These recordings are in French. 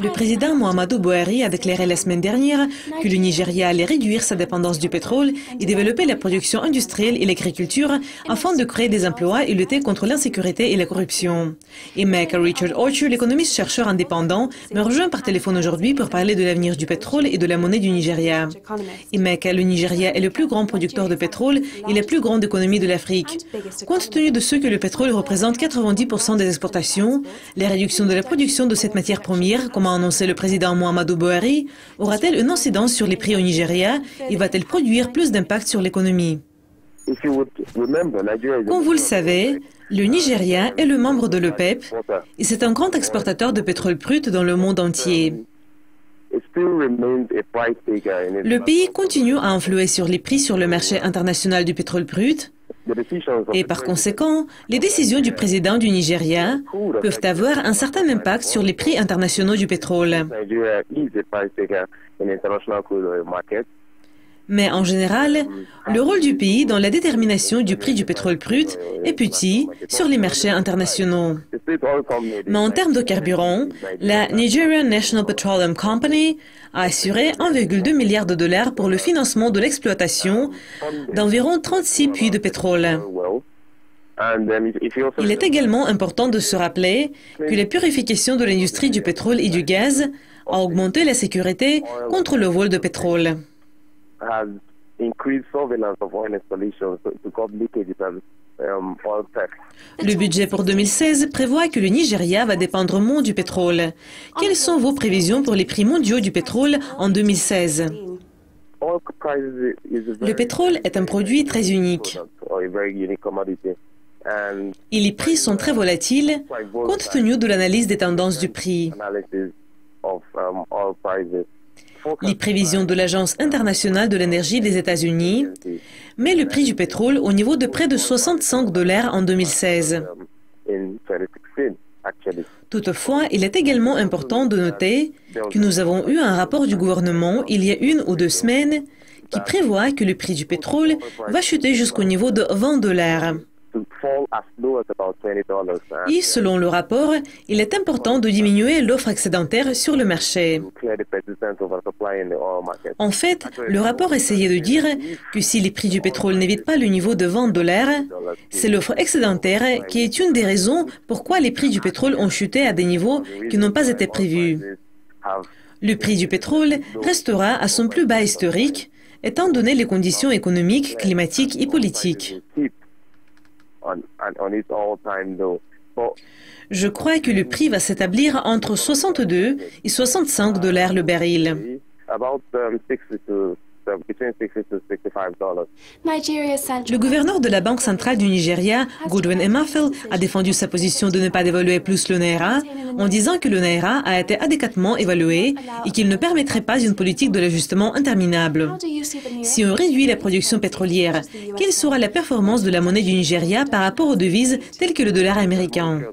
Le président Muhammadu Buhari a déclaré la semaine dernière que le Nigeria allait réduire sa dépendance du pétrole et développer la production industrielle et l'agriculture afin de créer des emplois et lutter contre l'insécurité et la corruption. Emeka Richard Orchu, l'économiste chercheur indépendant, me rejoint par téléphone aujourd'hui pour parler de l'avenir du pétrole et de la monnaie du Nigeria. Emeka, le Nigeria est le plus grand producteur de pétrole et la plus grande économie de l'Afrique. Compte tenu de ce que le pétrole représente 90% des exportations, la réduction de la production de cette matière première, comme a annoncé le président Muhammadu Buhari, aura-t-elle une incidence sur les prix au Nigeria et va-t-elle produire plus d'impact sur l'économie? Comme vous le savez, le Nigeria est le membre de l'OPEP et c'est un grand exportateur de pétrole brut dans le monde entier. Le pays continue à influer sur les prix sur le marché international du pétrole brut et par conséquent, les décisions du président du Nigeria peuvent avoir un certain impact sur les prix internationaux du pétrole. Mais en général, le rôle du pays dans la détermination du prix du pétrole brut est petit sur les marchés internationaux. Mais en termes de carburant, la Nigerian National Petroleum Company a assuré 1,2 milliard de dollars pour le financement de l'exploitation d'environ 36 puits de pétrole. Il est également important de se rappeler que la purification de l'industrie du pétrole et du gaz a augmenté la sécurité contre le vol de pétrole. Le budget pour 2016 prévoit que le Nigeria va dépendre moins du pétrole. Quelles sont vos prévisions pour les prix mondiaux du pétrole en 2016? Le pétrole est un produit très unique. Et les prix sont très volatiles compte tenu de l'analyse des tendances du prix. Les prévisions de l'Agence internationale de l'énergie des États-Unis met le prix du pétrole au niveau de près de 65 $ en 2016. Toutefois, il est également important de noter que nous avons eu un rapport du gouvernement il y a 1 ou 2 semaines qui prévoit que le prix du pétrole va chuter jusqu'au niveau de 20 $. Et selon le rapport, il est important de diminuer l'offre excédentaire sur le marché. En fait, le rapport essayait de dire que si les prix du pétrole n'évitent pas le niveau de 20 $, c'est l'offre excédentaire qui est une des raisons pourquoi les prix du pétrole ont chuté à des niveaux qui n'ont pas été prévus. Le prix du pétrole restera à son plus bas historique, étant donné les conditions économiques, climatiques et politiques. Je crois que le prix va s'établir entre 62 et 65 $ le baril. Le gouverneur de la Banque centrale du Nigeria, Godwin Emefiele, a défendu sa position de ne pas dévaluer plus le Naira en disant que le Naira a été adéquatement évalué et qu'il ne permettrait pas une politique de l'ajustement interminable. Si on réduit la production pétrolière, quelle sera la performance de la monnaie du Nigeria par rapport aux devises telles que le dollar américain?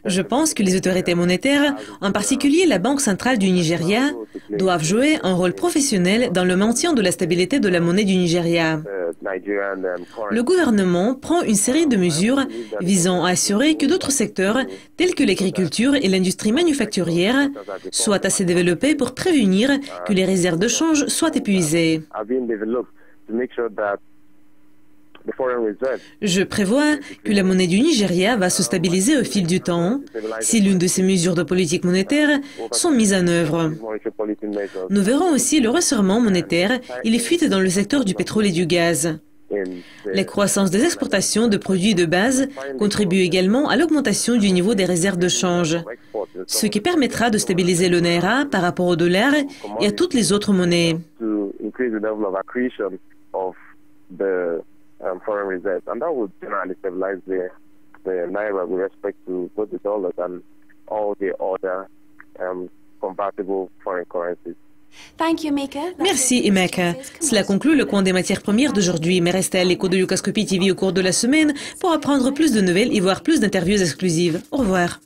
Je pense que les autorités monétaires, en particulier la Banque centrale du Nigeria, doivent jouer un rôle professionnel dans le maintien de la stabilité de la monnaie du Nigeria. Le gouvernement prend une série de mesures visant à assurer que d'autres secteurs, tels que l'agriculture et l'industrie manufacturière, soient assez développés pour prévenir que les réserves de change soient épuisées. Je prévois que la monnaie du Nigeria va se stabiliser au fil du temps si l'une de ces mesures de politique monétaire sont mises en œuvre. Nous verrons aussi le resserrement monétaire et les fuites dans le secteur du pétrole et du gaz. La croissance des exportations de produits de base contribue également à l'augmentation du niveau des réserves de change, ce qui permettra de stabiliser le Naira par rapport au dollar et à toutes les autres monnaies. Foreign reserves, and that would generally stabilize the naira with respect to both the dollars and all the other compatible foreign currencies. Merci, Emeka. Cela conclut le coin des matières premières d'aujourd'hui, mais restez à l'écoute de Yucascopy TV au cours de la semaine pour apprendre plus de nouvelles et voir plus d'interviews exclusives. Au revoir.